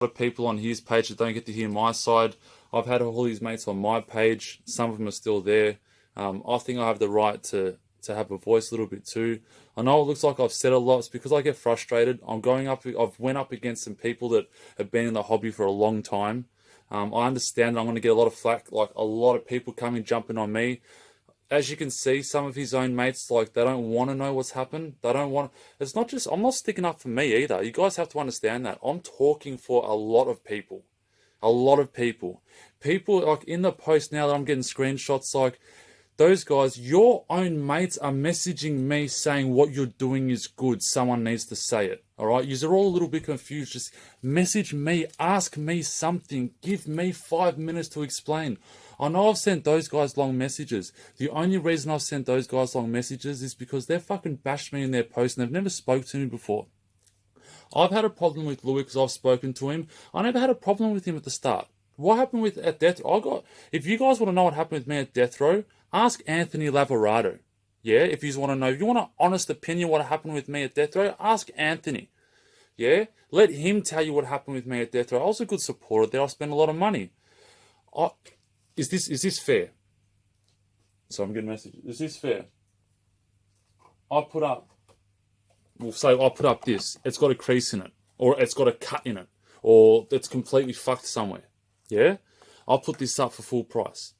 of people on his page that don't get to hear my side. I've had all his mates on my page. Some of them are still there. I think I have the right to have a voice a little bit too. I know it looks like I've said a lot. It's because I get frustrated. I've went up against some people that have been in the hobby for a long time. I understand that I'm going to get a lot of flack, like a lot of people coming jumping on me. As you can see, some of his own mates, like, they don't want to know what's happened. They don't want. It's not just. I'm not sticking up for me either. You guys have to understand that. I'm talking for a lot of people. A lot of people. People, like, in the post now that I'm getting screenshots, like, those guys, your own mates are messaging me saying what you're doing is good. Someone needs to say it. All right? You're all a little bit confused. Just message me. Ask me something. Give me 5 minutes to explain. I know I've sent those guys long messages. The only reason I've sent those guys long messages is because they've fucking bashed me in their posts and they've never spoke to me before. I've had a problem with Louis because I've spoken to him. I never had a problem with him at the start. What happened at Death Row? If you guys want to know what happened with me at Death Row, ask Anthony Lavorado. Yeah, if you want to know, if you want an honest opinion what happened with me at Death Row, ask Anthony. Yeah, let him tell you what happened with me at Death Row. I was a good supporter there. I spent a lot of money. Is this fair? So I'm getting a message. Is this fair? I put up this. It's got a crease in it, or it's got a cut in it, or it's completely fucked somewhere. Yeah? I'll put this up for full price.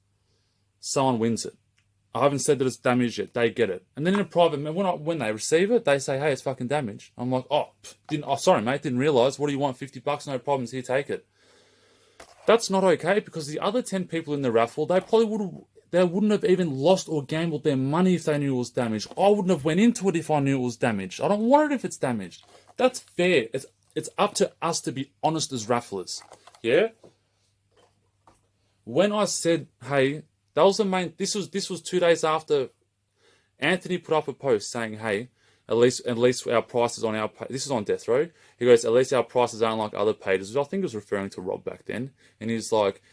Someone wins it. I haven't said that it's damaged yet. They get it. And then in a private, when they receive it, they say, hey, it's fucking damaged. I'm like, sorry, mate, didn't realise. What do you want? $50? No problems. Here, take it. That's not okay, because the other 10 people in the raffle, they wouldn't have even lost or gambled their money if they knew it was damaged. I wouldn't have went into it if I knew it was damaged. I don't want it if it's damaged. That's fair. It's up to us to be honest as rafflers. Yeah? When I said, hey, that was the main. This was 2 days after Anthony put up a post saying, hey, at least our prices on our page. This is on Death Row. He goes, at least our prices aren't like other pages, which I think was referring to Rob back then. And he's like,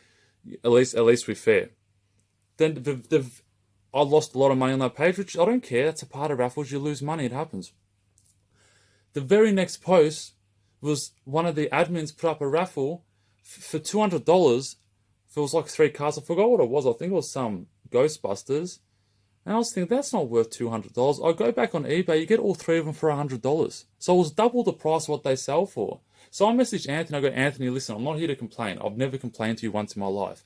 at least we're fair. Then I lost a lot of money on that page, which I don't care. That's a part of raffles. You lose money. It happens. The very next post was one of the admins put up a raffle for $200. It was like 3 cards. I forgot what it was. I think it was some Ghostbusters. And I was thinking, that's not worth $200. I go back on eBay, you get all 3 of them for $100. So it was double the price of what they sell for. So I messaged Anthony. I go, Anthony, listen, I'm not here to complain. I've never complained to you once in my life.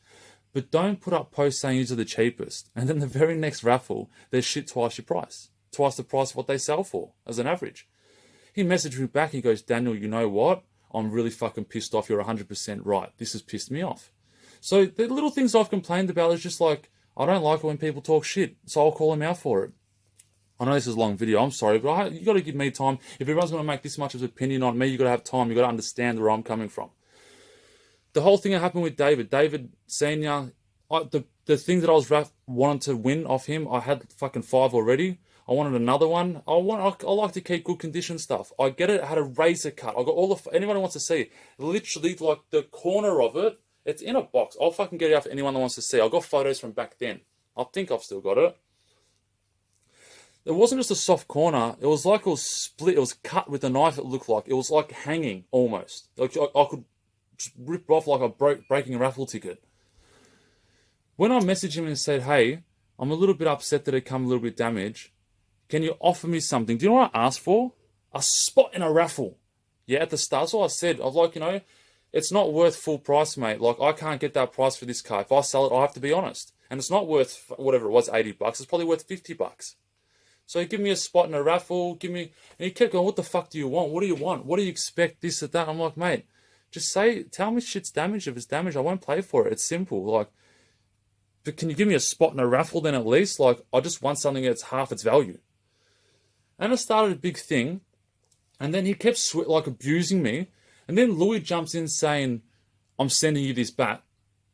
But don't put up posts saying these are the cheapest. And then the very next raffle, they're shit twice your price. Twice the price of what they sell for, as an average. He messaged me back. He goes, Daniel, you know what? I'm really fucking pissed off. You're 100% right. This has pissed me off. So the little things I've complained about is just like, I don't like it when people talk shit, so I'll call him out for it. I know this is a long video, I'm sorry, but you got to give me time. If everyone's going to make this much of an opinion on me, you got to have time. You got to understand where I'm coming from. The whole thing that happened with David Senior, the thing that I was wanting to win off him, I had fucking 5 already. I wanted another one. I like to keep good condition stuff. I get it. I had a razor cut. I got anyone who wants to see it. Literally, like the corner of it. It's in a box. I'll fucking get it out for anyone that wants to see. I've got photos from back then. I think I've still got it. It wasn't just a soft corner. It was like it was split. It was cut with a knife, it looked like. It was like hanging, almost. Like I could just rip off like a breaking a raffle ticket. When I messaged him and said, hey, I'm a little bit upset that it come a little bit damaged. Can you offer me something? Do you know what I asked for? A spot in a raffle. Yeah, at the start. That's all I said. I was like, it's not worth full price, mate. Like, I can't get that price for this car. If I sell it, I have to be honest. And it's not worth whatever it was, $80. It's probably worth $50. So give me a spot in a raffle. And he kept going, what the fuck do you want? What do you want? What do you expect? This or that. I'm like, mate, just tell me shit's damaged. If it's damaged, I won't play for it. It's simple. Like, but can you give me a spot in a raffle then at least? Like, I just want something that's half its value. And it started a big thing. And then he kept abusing me. And then Louis jumps in saying, I'm sending you this bat.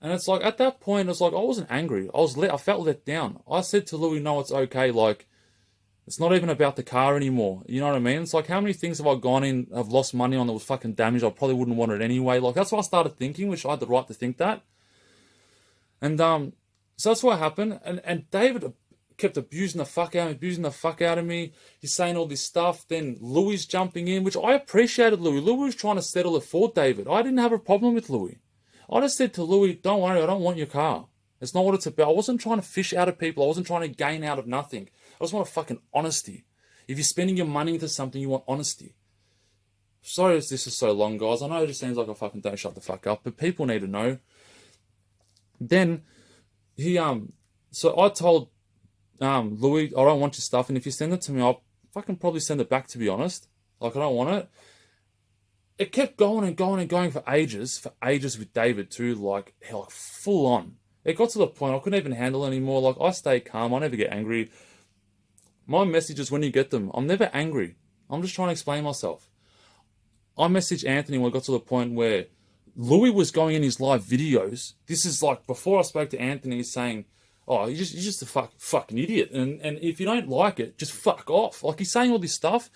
And it's like, at that point, it's like, I wasn't angry. I felt let down. I said to Louis, no, it's okay. Like, it's not even about the car anymore. You know what I mean? It's like, how many things have I gone in, I've lost money on that was fucking damaged? I probably wouldn't want it anyway. Like, that's what I started thinking, which I had the right to think that. And, so that's what happened. And David kept abusing the fuck out of me. He's saying all this stuff. Then Louis jumping in, which I appreciated Louis. Louis was trying to settle it for David. I didn't have a problem with Louis. I just said to Louis, don't worry, I don't want your car. It's not what it's about. I wasn't trying to fish out of people. I wasn't trying to gain out of nothing. I just want fucking honesty. If you're spending your money into something, you want honesty. Sorry if this is so long, guys. I know it just seems like I fucking don't shut the fuck up, but people need to know. Then he so I told Louis, I don't want your stuff, and if you send it to me, I'll fucking probably send it back, to be honest. Like, I don't want it. It kept going and going and going for ages with David too, like full on. It got to the point I couldn't even handle it anymore. Like, I stay calm, I never get angry. My messages, when you get them, I'm never angry. I'm just trying to explain myself. I messaged Anthony when I got to the point where Louis was going in his live videos. This is like before I spoke to Anthony, saying, oh, you're just a fucking idiot. And if you don't like it, just fuck off. Like, he's saying all this stuff.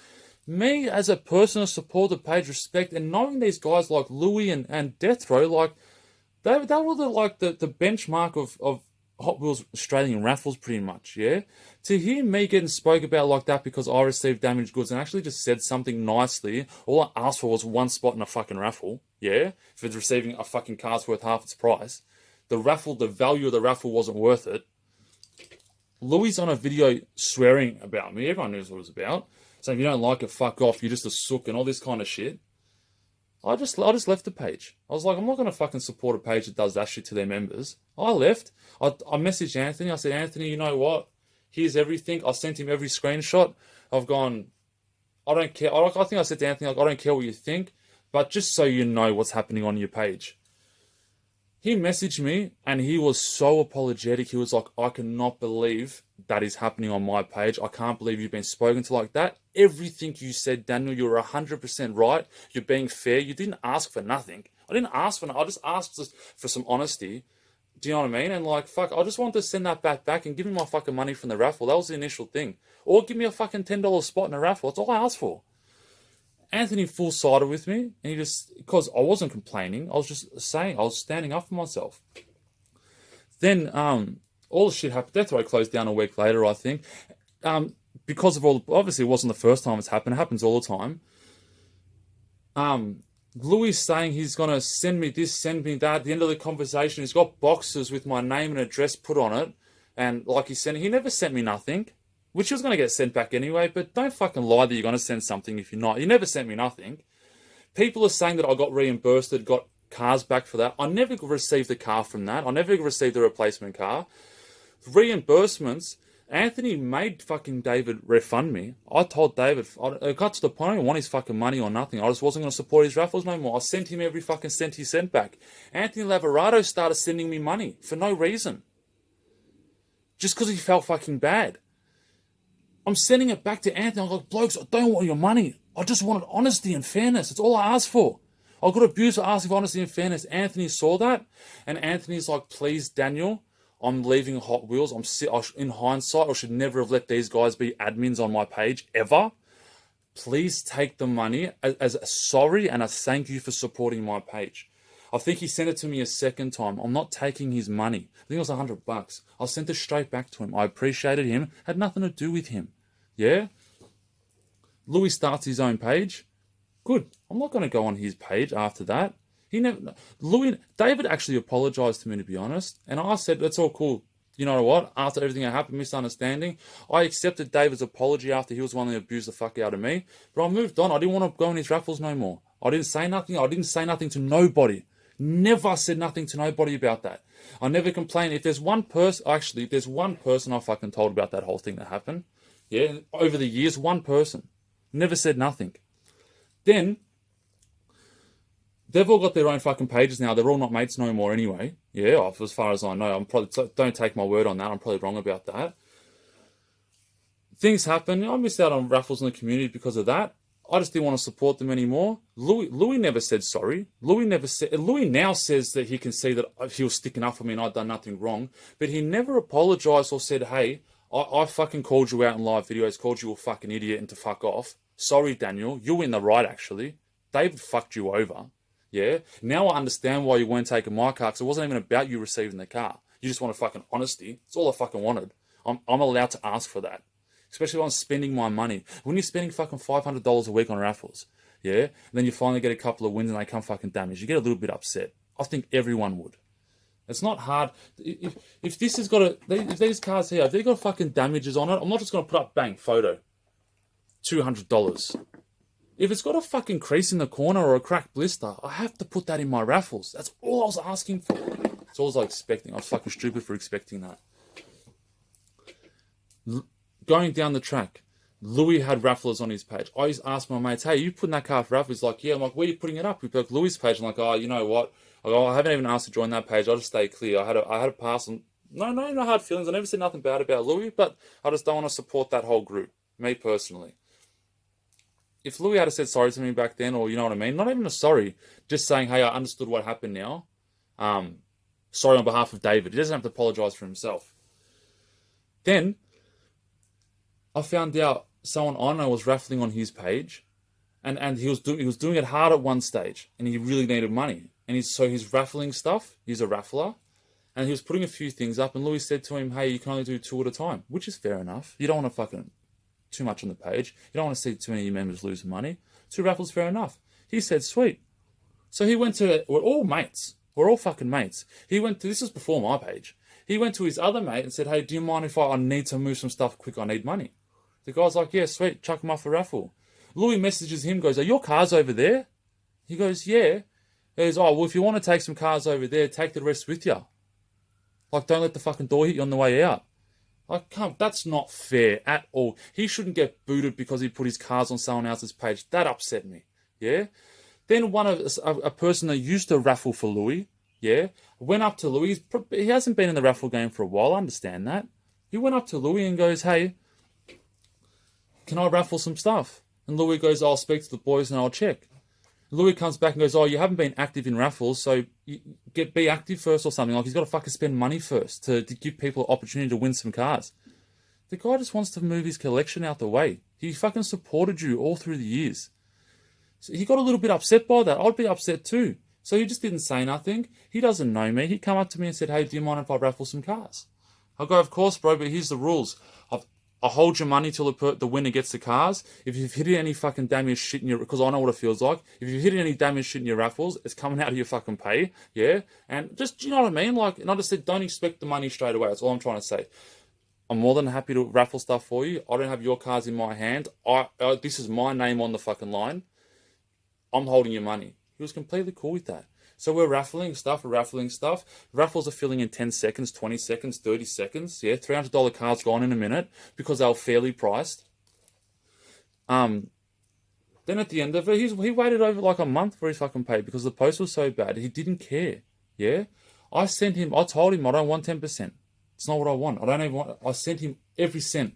Me, as a person who support the page, respect, and knowing these guys like Louis and Death Row, like, they were the benchmark of Hot Wheels Australian raffles, pretty much, yeah? To hear me getting spoke about like that because I received damaged goods and actually just said something nicely, all I asked for was one spot in a fucking raffle, yeah? For receiving a fucking car's worth half its price. The value of the raffle wasn't worth it. Louis on a video swearing about me, everyone knows what it was about, saying if you don't like it, fuck off, you're just a sook and all this kind of shit. I just left the page. I was like, I'm not going to fucking support a page that does that shit to their members. I left. I messaged Anthony. I said, Anthony, you know what? Here's everything. I sent him every screenshot. I've gone, I don't care. I think I said to Anthony, like, I don't care what you think, but just so you know what's happening on your page. He messaged me and he was so apologetic. He was like, I cannot believe that is happening on my page. I can't believe you've been spoken to like that. Everything you said, Daniel, you were 100% right. You're being fair. You didn't ask for nothing. I didn't ask for nothing. I just asked for some honesty. Do you know what I mean? And like, fuck, I just wanted to send that back and give me my fucking money from the raffle. That was the initial thing. Or give me a fucking $10 spot in a raffle. That's all I asked for. Anthony full-sided with me, and he just, because I wasn't complaining, I was just saying, I was standing up for myself. Then, all the shit happened. Death Row closed down a week later, I think. Because of all, obviously it wasn't the first time it's happened, it happens all the time. Louis saying he's going to send me this, send me that. At the end of the conversation, he's got boxes with my name and address put on it, and like he never sent me nothing. Which was going to get sent back anyway, but don't fucking lie that you're going to send something if you're not. You never sent me nothing. People are saying that I got reimbursed, got cars back for that. I never received the car from that. I never received a replacement car. Reimbursements, Anthony made fucking David refund me. I told David, it got to the point I didn't want his fucking money or nothing. I just wasn't going to support his raffles no more. I sent him every fucking cent he sent back. Anthony Lavorado started sending me money for no reason. Just because he felt fucking bad. I'm sending it back to Anthony. I'm like, blokes, I don't want your money. I just wanted honesty and fairness. That's all I asked for. I got abused for asking for honesty and fairness. Anthony saw that, and Anthony's like, please, Daniel, I'm leaving Hot Wheels. In hindsight, I should never have let these guys be admins on my page, ever. Please take the money as a sorry and a thank you for supporting my page. I think he sent it to me a second time. I'm not taking his money. I think it was $100. I sent it straight back to him. I appreciated him. Had nothing to do with him. Yeah? Louis starts his own page. Good. I'm not going to go on his page after that. David actually apologized to me, to be honest. And I said, that's all cool. You know what? After everything that happened, misunderstanding, I accepted David's apology after he was the one that abused the fuck out of me. But I moved on. I didn't want to go in his raffles no more. I didn't say nothing. I didn't say nothing to nobody. Never said nothing to nobody about that. I never complained. If there's one person, actually, there's one person I fucking told about that whole thing that happened. Yeah, over the years, one person. Never said nothing. Then, they've all got their own fucking pages now. They're all not mates no more anyway. Yeah, as far as I know. Don't take my word on that. I'm probably wrong about that. Things happen. I missed out on raffles in the community because of that. I just didn't want to support them anymore. Louis never said sorry. Louis now says that he can see that he was sticking up for me and I'd done nothing wrong. But he never apologized or said, hey, I fucking called you out in live videos, called you a fucking idiot and to fuck off. Sorry, Daniel. You were in the right, actually. David fucked you over. Yeah? Now I understand why you weren't taking my car, because it wasn't even about you receiving the car. You just wanted fucking honesty. That's all I fucking wanted. I'm allowed to ask for that. Especially when I'm spending my money. When you're spending fucking $500 a week on raffles, yeah, and then you finally get a couple of wins and they come fucking damaged, you get a little bit upset. I think everyone would. It's not hard. If this has got if these cars here, if they've got fucking damages on it, I'm not just going to put up, bang, photo. $200. If it's got a fucking crease in the corner or a cracked blister, I have to put that in my raffles. That's all I was asking for. That's all I was expecting. I was fucking stupid for expecting that. Going down the track, Louis had rafflers on his page. I used to ask my mates, hey, you putting that car for raffle? He's like, yeah. I'm like, where are you putting it up? We put Louis' page. I'm like, oh, you know what? I haven't even asked to join that page. I'll just stay clear. I had a pass on. No hard feelings. I never said nothing bad about Louis, but I just don't want to support that whole group. Me personally. If Louis had said sorry to me back then, or you know what I mean, not even a sorry, just saying, hey, I understood what happened now. Sorry on behalf of David. He doesn't have to apologize for himself. Then I found out someone I know was raffling on his page, and he was doing it hard at one stage, and he really needed money. And he's raffling stuff. He's a raffler, and he was putting a few things up. And Louis said to him, "Hey, you can only do 2 at a time," which is fair enough. You don't want to fucking too much on the page. You don't want to see too many members losing money. 2 raffles, fair enough. He said, "Sweet." So he went to. We're all mates. We're all fucking mates. He went to. This is before my page. He went to his other mate and said, "Hey, do you mind if I need to move some stuff quick? I need money." The guy's like, "Yeah, sweet, chuck him off a raffle." Louis messages him, goes, "Are your cars over there?" He goes, "Yeah." He goes, "Oh, well, if you want to take some cars over there, take the rest with you. Like, don't let the fucking door hit you on the way out." Like, that's not fair at all. He shouldn't get booted because he put his cars on someone else's page. That upset me, yeah? Then a person that used to raffle for Louis, yeah, went up to Louis. He hasn't been in the raffle game for a while, I understand that. He went up to Louis and goes, "Hey, can I raffle some stuff?" And Louis goes, "I'll speak to the boys and I'll check." Louis comes back and goes, "Oh, you haven't been active in raffles, so be active first or something." Like, he's got to fucking spend money first to give people an opportunity to win some cars. The guy just wants to move his collection out the way. He fucking supported you all through the years. So he got a little bit upset by that. I'd be upset too. So he just didn't say nothing. He doesn't know me. He come up to me and said, "Hey, do you mind if I raffle some cars?" I go, "Of course, bro, but here's the rules. I'll hold your money till the winner gets the cars. If you've hit any fucking damaged shit in your... Because I know what it feels like. If you've hit any damaged shit in your raffles, it's coming out of your fucking pay. Yeah? And just, you know what I mean? Like, and I just said, don't expect the money straight away. That's all I'm trying to say. I'm more than happy to raffle stuff for you. I don't have your cars in my hand. This is my name on the fucking line. I'm holding your money." He was completely cool with that. So we're raffling stuff. Raffles are filling in 10 seconds, 20 seconds, 30 seconds. Yeah, $300 cards gone in a minute because they were fairly priced. Then at the end of it, he waited over like a month for his fucking pay because the post was so bad. He didn't care. Yeah, I told him I don't want 10%. It's not what I want. I sent him every cent.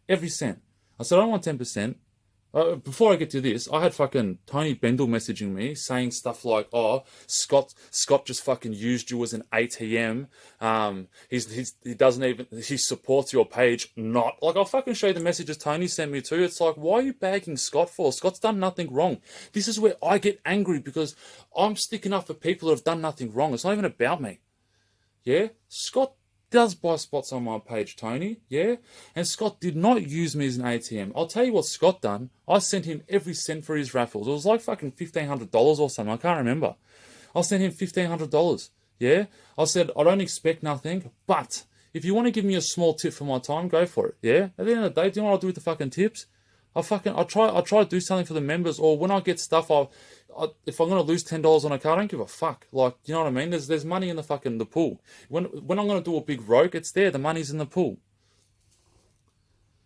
Every cent. I said, "I don't want 10%. Before I get to this, I had fucking Tony Bendel messaging me saying stuff like, "Oh, Scott just fucking used you as an ATM. He supports your page." Not like, I'll fucking show you the messages Tony sent me too. It's like, why are you bagging Scott for? Scott's done nothing wrong. This is where I get angry because I'm sticking up for people who have done nothing wrong. It's not even about me. Yeah, Scott does buy spots on my page, Tony, yeah? And Scott did not use me as an ATM. I'll tell you what Scott done. I sent him every cent for his raffles. It was like fucking $1,500 or something. I can't remember. I sent him $1,500, yeah? I said, "I don't expect nothing, but if you want to give me a small tip for my time, go for it, yeah? At the end of the day, do you know what I'll do with the fucking tips? I try to do something for the members, or when I get stuff, if I'm going to lose $10 on a car, I don't give a fuck. Like, you know what I mean? There's money in the pool. When I'm going to do a big rogue, it's there. The money's in the pool.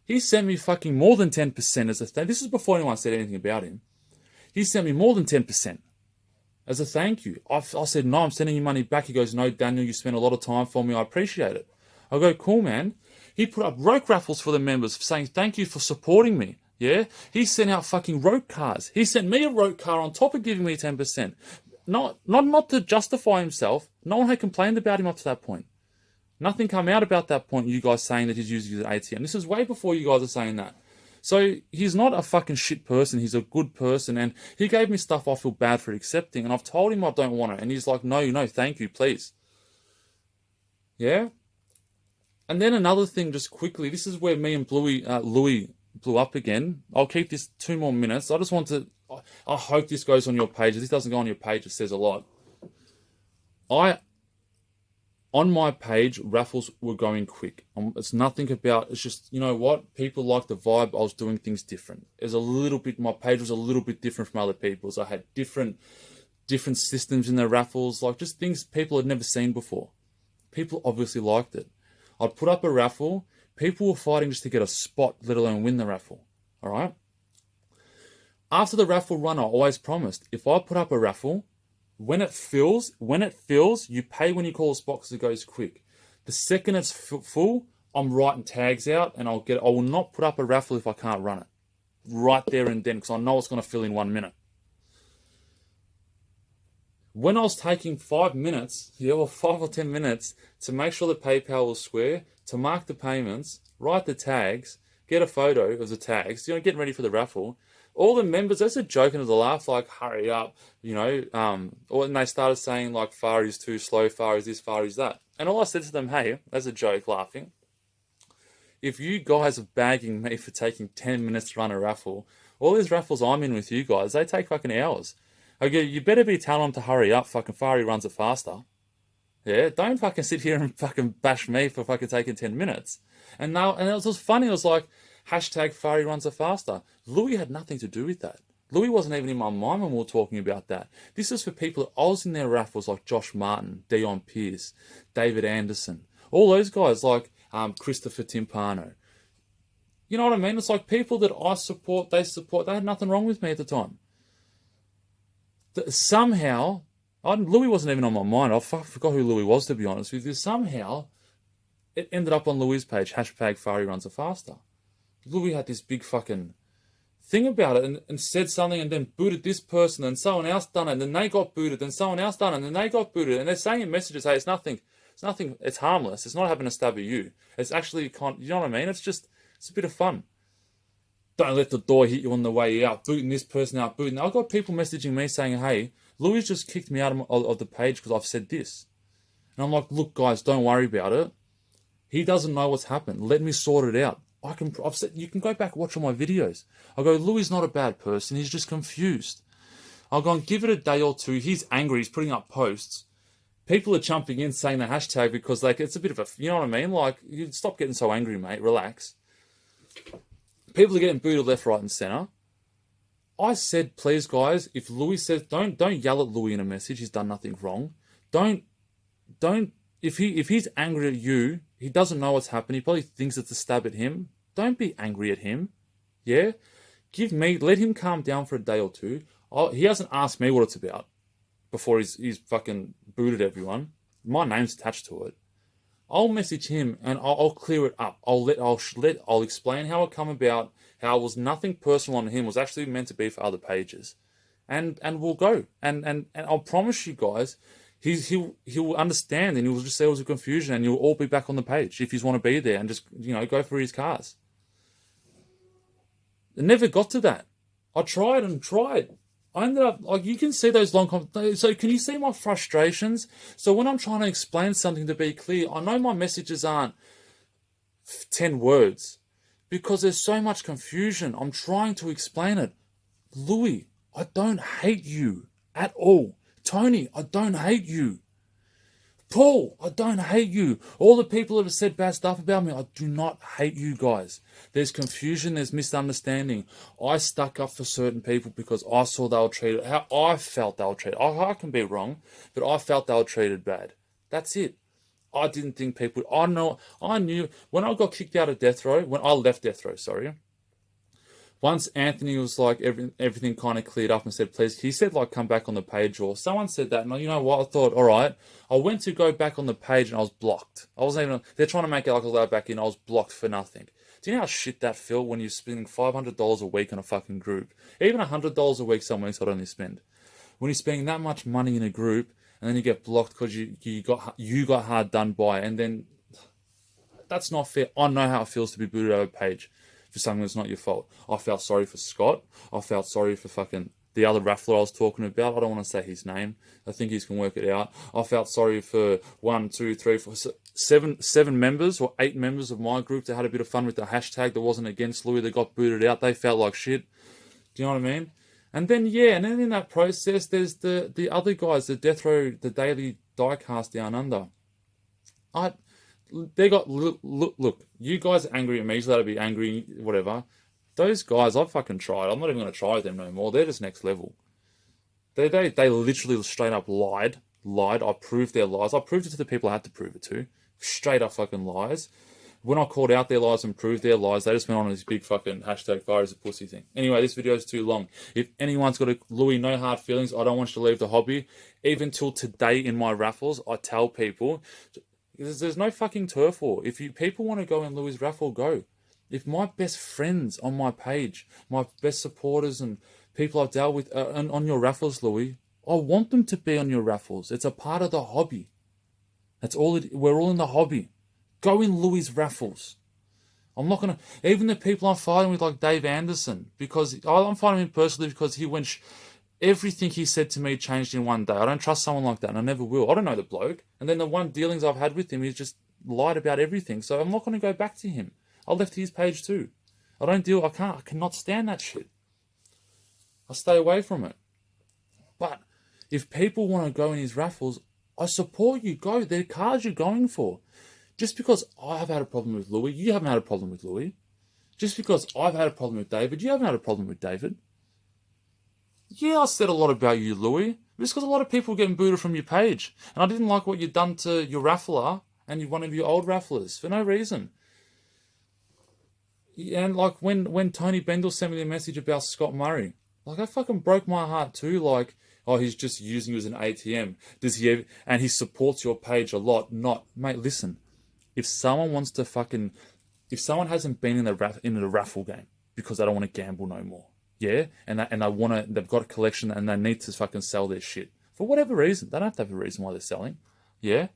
He sent me fucking more than 10% as a thing. This is before anyone said anything about him. He sent me more than 10% as a thank you. I said, "No, I'm sending you money back." He goes, "No, Daniel, you spent a lot of time for me. I appreciate it." I go, "Cool, man." He put up rogue raffles for the members saying, "Thank you for supporting me." Yeah, he sent out fucking rogue cars. He sent me a rogue car on top of giving me 10%. Not to justify himself. No one had complained about him up to that point. Nothing come out about that point. You guys saying that he's using his ATM. This is way before you guys are saying that. So he's not a fucking shit person. He's a good person, and he gave me stuff I feel bad for accepting. And I've told him I don't want it, and he's like, "No, thank you, please." Yeah. And then another thing, just quickly, this is where me and Louis blew up again. I'll keep this 2 more minutes. I just want to. I hope this goes on your page. If this doesn't go on your page, it says a lot. On my page, raffles were going quick. It's nothing about. It's just, you know what? People like the vibe. I was doing things different. There's a little bit. My page was a little bit different from other people's. I had different systems in the raffles, like just things people had never seen before. People obviously liked it. I'd put up a raffle. People were fighting just to get a spot, let alone win the raffle. All right. After the raffle run, I always promised, if I put up a raffle, when it fills, you pay when you call a spot because it goes quick. The second it's full, I'm writing tags out, and I will not put up a raffle if I can't run it right there and then, because I know it's going to fill in 1 minute. When I was taking 5 minutes, 5 or 10 minutes to make sure the PayPal was square, to mark the payments, write the tags, get a photo of the tags, getting ready for the raffle. All the members, they said joking as a laugh, like, hurry up, or and they started saying, like, far is too slow, far is this, far is that. And all I said to them, hey, as a joke, laughing, if you guys are bagging me for taking 10 minutes to run a raffle, all these raffles I'm in with you guys, they take fucking hours. Okay, you better be telling them to hurry up, fucking Fari runs it faster. Yeah, don't fucking sit here and fucking bash me for fucking taking 10 minutes. And it was funny, it was like, hashtag Fari runs it faster. Louis had nothing to do with that. Louis wasn't even in my mind when we were talking about that. This is for people that I was in their raffles, like Josh Martin, Dion Pierce, David Anderson, all those guys, like Christopher Timpano. You know what I mean? It's like people that I support, they had nothing wrong with me at the time. Somehow, Louis wasn't even on my mind. I forgot who Louis was, to be honest with you. Somehow, it ended up on Louis' page, hashtag Fari runs it faster. Louis had this big fucking thing about it and said something and then booted this person and someone else done it and then they got booted and someone else done it and then they got booted and they're saying in messages, hey, it's nothing, it's harmless. It's not having a stab at you. It's actually, you know what I mean? It's a bit of fun. Don't let the door hit you on the way out, booting this person out, booting. I've got people messaging me saying, hey, Louis just kicked me out of the page because I've said this. And I'm like, look, guys, don't worry about it. He doesn't know what's happened. Let me sort it out. I've said, you can go back and watch all my videos. I go, Louis is not a bad person. He's just confused. I'll go and give it a day or two. He's angry. He's putting up posts. People are jumping in saying the hashtag because, like, it's a bit of a, you know what I mean? Like, you stop getting so angry, mate. Relax. People are getting booted left, right, and center. I said, please, guys, if Louis says, don't yell at Louis in a message. He's done nothing wrong. If he's angry at you, he doesn't know what's happened. He probably thinks it's a stab at him. Don't be angry at him. Yeah? Let him calm down for a day or two. He hasn't asked me what it's about before he's fucking booted everyone. My name's attached to it. I'll message him and I'll clear it up. I'll explain how it come about, how it was nothing personal on him, it was actually meant to be for other pages. And we'll go. And I'll promise you guys, he'll understand and he'll just say it was a confusion and you'll all be back on the page if you want to be there and just, go for his cars. It never got to that. I tried and tried. I ended up, like, you can see those long so can you see my frustrations? So when I'm trying to explain something to be clear, I know my messages aren't 10 words because there's so much confusion. I'm trying to explain it. Louis, I don't hate you at all. Tony, I don't hate you. Paul, I don't hate you. All the people that have said bad stuff about me, I do not hate you guys. There's confusion, there's misunderstanding. I stuck up for certain people because I saw they were treated, how I felt they were treated. I can be wrong, but I felt they were treated bad. That's it. I didn't think people, I knew, when I got kicked out of Death Row, when I left Death Row, once Anthony was like, everything kind of cleared up and said, please, he said, like, come back on the page, or someone said that. And you know what? I thought, all right. I went to go back on the page and I was blocked. I wasn't even, they're trying to make it like I was allowed back in. I was blocked for nothing. Do you know how shit that felt when you're spending $500 a week on a fucking group? Even $100 a week some weeks I'd only spend. When you're spending that much money in a group and then you get blocked because you got hard done by, and then that's not fair. I know how it feels to be booted out of a page for something that's not your fault. I felt sorry for Scott. I felt sorry for fucking the other raffler I was talking about. I don't want to say his name. I think he can work it out. I felt sorry for 1, 2, 3, 4, 7 members or 8 members of my group that had a bit of fun with the hashtag that wasn't against Louis. That got booted out. They felt like shit. Do you know what I mean? And then and then in that process, there's the other guys, the Death Row, the Daily Diecast Down Under. They got look. You guys are angry at me, so that'll be angry, whatever. Those guys, I've fucking tried. I'm not even going to try with them no more. They're just next level. They literally straight up lied. I proved their lies. I proved it to the people I had to prove it to. Straight up fucking lies. When I called out their lies and proved their lies, they just went on this big fucking hashtag fire is a pussy thing. Anyway, this video is too long. If anyone's got Louis, no hard feelings. I don't want you to leave the hobby. Even till today in my raffles, I tell people, there's no fucking turf war. If people want to go in Louis' raffle, go. If my best friends on my page, my best supporters and people I've dealt with are on your raffles, Louis, I want them to be on your raffles. It's a part of the hobby. That's all. We're all in the hobby. Go in Louis' raffles. I'm not going to... Even the people I'm fighting with, like Dave Anderson, because I'm fighting him personally because he went... Everything he said to me changed in one day. I don't trust someone like that, and I never will. I don't know the bloke. And then the one dealings I've had with him, he's just lied about everything. So I'm not going to go back to him. I left his page too. I cannot stand that shit. I stay away from it. But if people want to go in his raffles, I support you. Go. They're cars you're going for. Just because I've had a problem with Louis, you haven't had a problem with Louis. Just because I've had a problem with David, you haven't had a problem with David. Yeah, I said a lot about you, Louis. Just because a lot of people were getting booted from your page. And I didn't like what you'd done to your raffler and one of your old rafflers for no reason. And like when Tony Bendel sent me the message about Scott Murray, like that fucking broke my heart too. Like, oh, he's just using you as an ATM. Does he ever, and he supports your page a lot. Not, mate, listen. If someone wants to fucking, if someone hasn't been in the raffle game because they don't want to gamble no more, yeah, and they've got a collection and they need to fucking sell their shit for whatever reason. They don't have to have a reason why they're selling, yeah.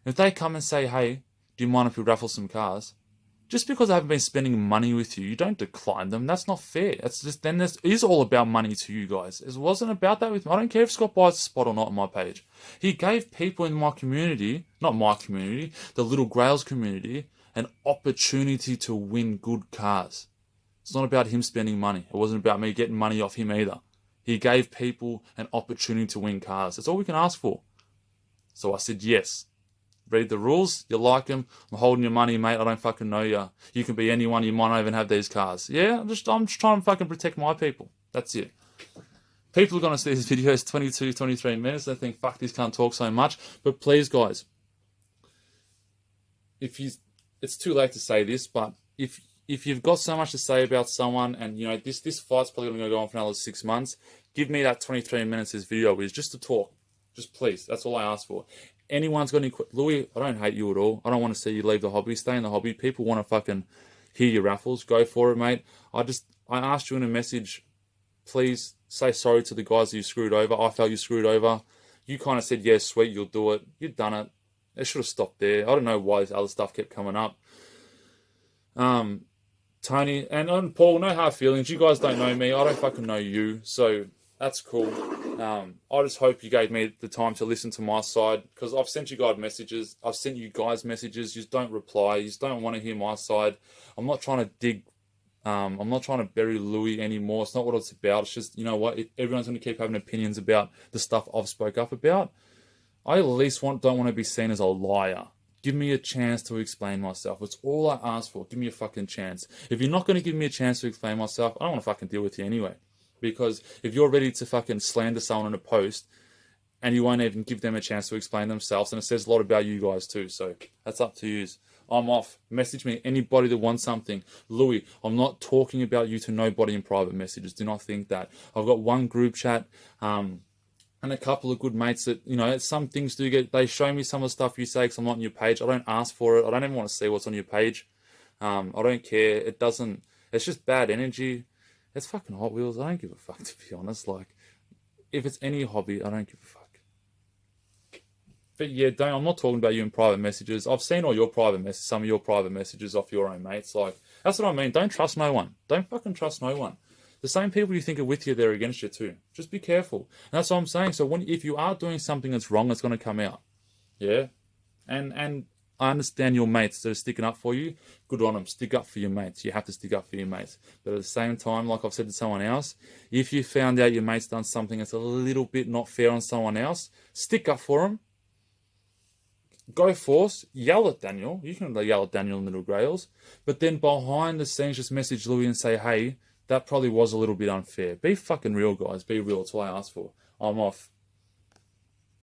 If they come and say, hey, do you mind if we raffle some cars? Just because I haven't been spending money with you, you don't decline them. That's not fair. That's just, then this is all about money to you guys. It wasn't about that with me. I don't care if Scott buys a spot or not on my page. He gave people in my community, not my community, the Little Grails community, an opportunity to win good cars. It's not about him spending money. It wasn't about me getting money off him either. He gave people an opportunity to win cars. That's all we can ask for. So I said yes. Read the rules, you like them. I'm holding your money, mate. I don't fucking know you. You can be anyone. You might not even have these cars. Yeah, I'm just trying to fucking protect my people. That's it. People are going to see this video. It's 22, 23 minutes. They think, fuck, this can't talk so much. But please, guys, it's too late to say this, but if you've got so much to say about someone and, you know, this fight's probably going to go on for another 6 months, give me that 23 minutes this video is just to talk. Just please. That's all I ask for. Anyone's got any... Louis, I don't hate you at all. I don't want to see you leave the hobby. Stay in the hobby. People want to fucking hear your raffles. Go for it, mate. I asked you in a message, please say sorry to the guys that you screwed over. I felt you screwed over. You kind of said, yeah, sweet, you'll do it. You've done it. It should have stopped there. I don't know why this other stuff kept coming up. Tony and Paul, no hard feelings. You guys don't know me. I don't fucking know you. So that's cool. I just hope you gave me the time to listen to my side, because I've sent you guys messages. I've sent you guys messages. You just don't reply. You just don't want to hear my side. I'm not trying to dig. I'm not trying to bury Louis anymore. It's not what it's about. It's just, you know what? If everyone's going to keep having opinions about the stuff I've spoke up about, I at least don't want to be seen as a liar. Give me a chance to explain myself. It's all I ask for. Give me a fucking chance. If you're not going to give me a chance to explain myself, I don't want to fucking deal with you anyway. Because if you're ready to fucking slander someone in a post and you won't even give them a chance to explain themselves, and it says a lot about you guys too. So that's up to you. I'm off. Message me. Anybody that wants something. Louis, I'm not talking about you to nobody in private messages. Do not think that. I've got one group chat and a couple of good mates that, you know, some things do get... They show me some of the stuff you say because I'm not on your page. I don't ask for it. I don't even want to see what's on your page. I don't care. It doesn't... It's just bad energy. It's fucking Hot Wheels. I don't give a fuck, to be honest. Like, if it's any hobby, I don't give a fuck. But yeah, I'm not talking about you in private messages. I've seen all your private messages, some of your private messages off your own mates. Like, that's what I mean. Don't trust no one. Don't fucking trust no one. the same people you think are with you, they're against you too. Just be careful. And that's what I'm saying. So if you are doing something that's wrong, it's going to come out. Yeah? And I understand your mates that are sticking up for you. Good on them. Stick up for your mates. You have to stick up for your mates. But at the same time, like I've said to someone else, if you found out your mate's done something that's a little bit not fair on someone else, stick up for them. Go forth, yell at Daniel. You can yell at Daniel and Little Grails. But then behind the scenes, just message Louis and say, hey, that probably was a little bit unfair. Be fucking real, guys. Be real. That's all I ask for. I'm off.